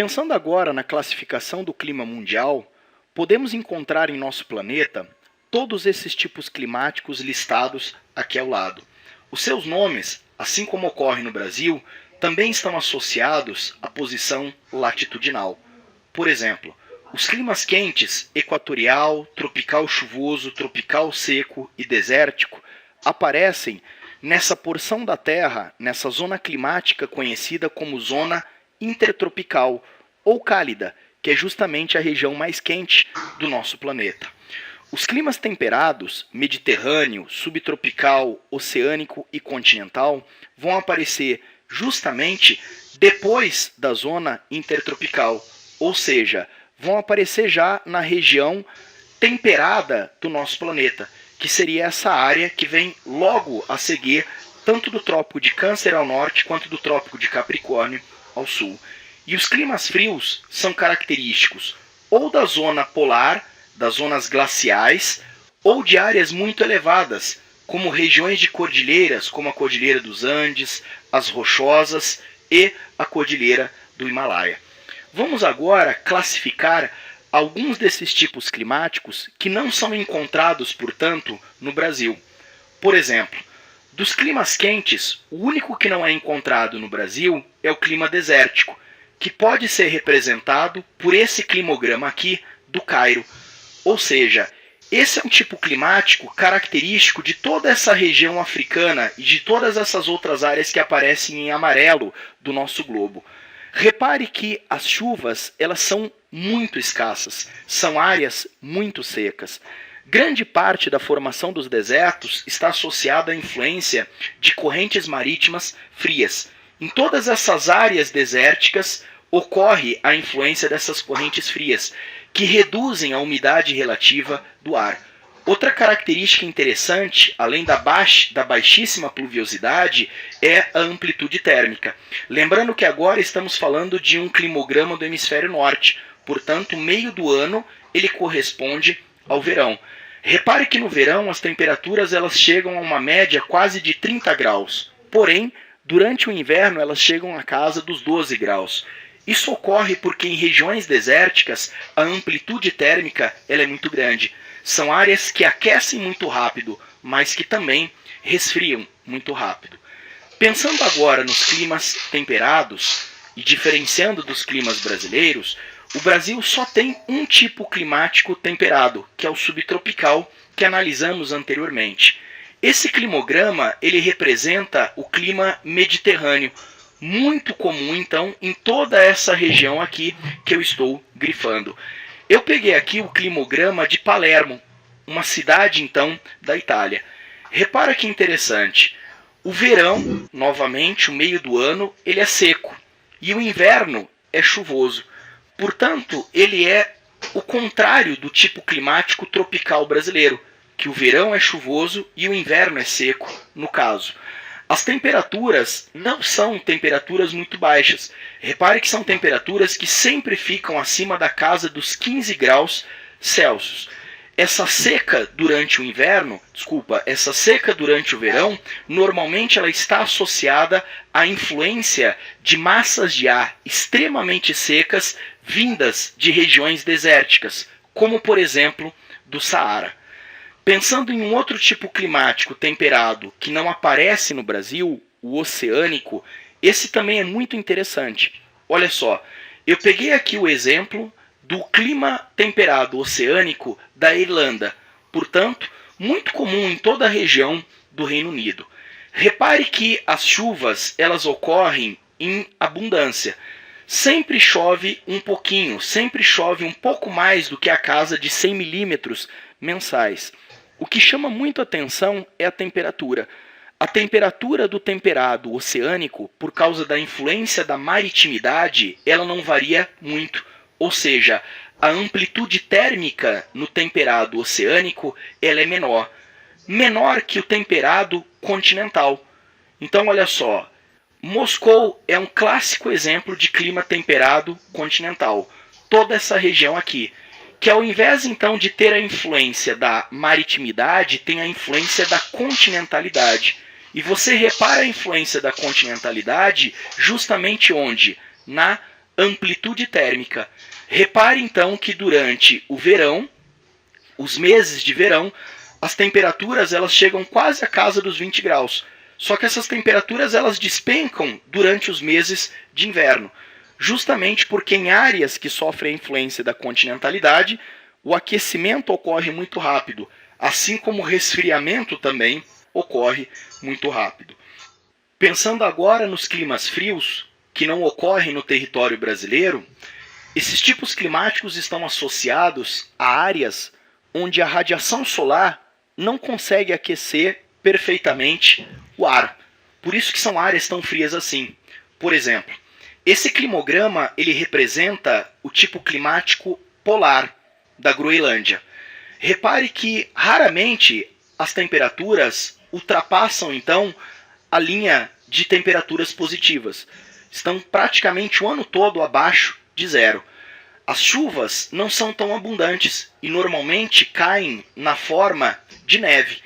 Pensando agora na classificação do clima mundial, podemos encontrar em nosso planeta todos esses tipos climáticos listados aqui ao lado. Os seus nomes, assim como ocorre no Brasil, também estão associados à posição latitudinal. Por exemplo, os climas quentes, equatorial, tropical chuvoso, tropical seco e desértico, aparecem nessa porção da Terra, nessa zona climática conhecida como zona intertropical ou cálida, que é justamente a região mais quente do nosso planeta. Os climas temperados, mediterrâneo, subtropical, oceânico e continental, vão aparecer justamente depois da zona intertropical, ou seja, vão aparecer já na região temperada do nosso planeta, que seria essa área que vem logo a seguir, tanto do Trópico de Câncer ao norte, quanto do Trópico de Capricórnio ao sul. E os climas frios são característicos ou da zona polar, das zonas glaciais, ou de áreas muito elevadas, como regiões de cordilheiras, como a Cordilheira dos Andes, as Rochosas e a Cordilheira do Himalaia. Vamos agora classificar alguns desses tipos climáticos que não são encontrados, portanto, no Brasil. Por exemplo, dos climas quentes, o único que não é encontrado no Brasil é o clima desértico, que pode ser representado por esse climograma aqui do Cairo. Ou seja, esse é um tipo climático característico de toda essa região africana e de todas essas outras áreas que aparecem em amarelo do nosso globo. Repare que as chuvas elas são muito escassas, são áreas muito secas. Grande parte da formação dos desertos está associada à influência de correntes marítimas frias. Em todas essas áreas desérticas ocorre a influência dessas correntes frias, que reduzem a umidade relativa do ar. Outra característica interessante, além da baixíssima pluviosidade, é a amplitude térmica. Lembrando que agora estamos falando de um climograma do hemisfério norte, portanto, o meio do ano ele corresponde ao verão. Repare que no verão as temperaturas elas chegam a uma média quase de 30 graus, porém, durante o inverno elas chegam à casa dos 12 graus. Isso ocorre porque em regiões desérticas a amplitude térmica ela é muito grande. São áreas que aquecem muito rápido, mas que também resfriam muito rápido. Pensando agora nos climas temperados e diferenciando dos climas brasileiros, o Brasil só tem um tipo climático temperado, que é o subtropical, que analisamos anteriormente. Esse climograma ele representa o clima mediterrâneo, muito comum então em toda essa região aqui que eu estou grifando. Eu peguei aqui o climograma de Palermo, uma cidade então da Itália. Repara que interessante, o verão, novamente, o meio do ano, ele é seco e o inverno é chuvoso. Portanto, ele é o contrário do tipo climático tropical brasileiro, que o verão é chuvoso e o inverno é seco, no caso. As temperaturas não são temperaturas muito baixas. Repare que são temperaturas que sempre ficam acima da casa dos 15 graus Celsius. Essa seca durante o verão, normalmente ela está associada à influência de massas de ar extremamente secas vindas de regiões desérticas, como por exemplo do Saara. Pensando em um outro tipo climático temperado que não aparece no Brasil, o oceânico, esse também é muito interessante. Olha só, eu peguei aqui o exemplo do clima temperado oceânico da Irlanda, portanto, muito comum em toda a região do Reino Unido. Repare que as chuvas elas ocorrem em abundância. Sempre chove um pouquinho, sempre chove um pouco mais do que a casa de 100 milímetros mensais. O que chama muito atenção é a temperatura. A temperatura do temperado oceânico, por causa da influência da maritimidade, ela não varia muito. Ou seja, a amplitude térmica no temperado oceânico ela é menor. Menor que o temperado continental. Então, olha só, Moscou é um clássico exemplo de clima temperado continental. Toda essa região aqui. Que ao invés então de ter a influência da maritimidade, tem a influência da continentalidade. E você repara a influência da continentalidade justamente onde? Na amplitude térmica. Repare então que durante o verão, os meses de verão, as temperaturas elas chegam quase à casa dos 20 graus. Só que essas temperaturas elas despencam durante os meses de inverno, justamente porque em áreas que sofrem a influência da continentalidade, o aquecimento ocorre muito rápido, assim como o resfriamento também ocorre muito rápido. Pensando agora nos climas frios, que não ocorrem no território brasileiro, esses tipos climáticos estão associados a áreas onde a radiação solar não consegue aquecer perfeitamente o ar. Por isso que são áreas tão frias assim. Por exemplo, esse climograma ele representa o tipo climático polar da Groenlândia. Repare que raramente as temperaturas ultrapassam então a linha de temperaturas positivas. Estão praticamente o ano todo abaixo de zero. As chuvas não são tão abundantes e normalmente caem na forma de neve.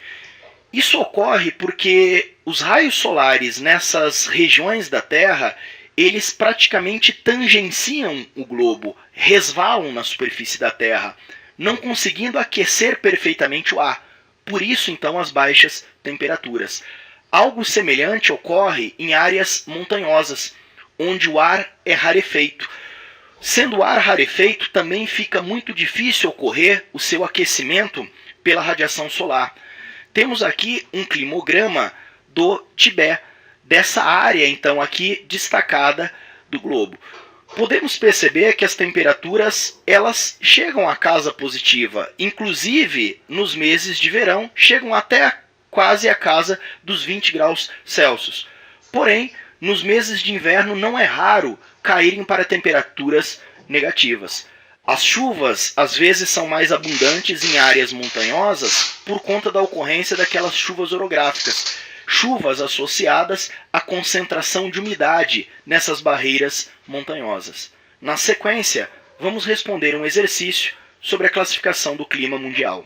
Isso ocorre porque os raios solares nessas regiões da Terra, eles praticamente tangenciam o globo, resvalam na superfície da Terra, não conseguindo aquecer perfeitamente o ar. Por isso, então, as baixas temperaturas. Algo semelhante ocorre em áreas montanhosas, onde o ar é rarefeito. Sendo o ar rarefeito, também fica muito difícil ocorrer o seu aquecimento pela radiação solar. Temos aqui um climograma do Tibete, dessa área então aqui destacada do globo. Podemos perceber que as temperaturas elas chegam à casa positiva, inclusive nos meses de verão chegam até quase à casa dos 20 graus Celsius. Porém, nos meses de inverno não é raro caírem para temperaturas negativas. As chuvas às vezes são mais abundantes em áreas montanhosas por conta da ocorrência daquelas chuvas orográficas, chuvas associadas à concentração de umidade nessas barreiras montanhosas. Na sequência, vamos responder um exercício sobre a classificação do clima mundial.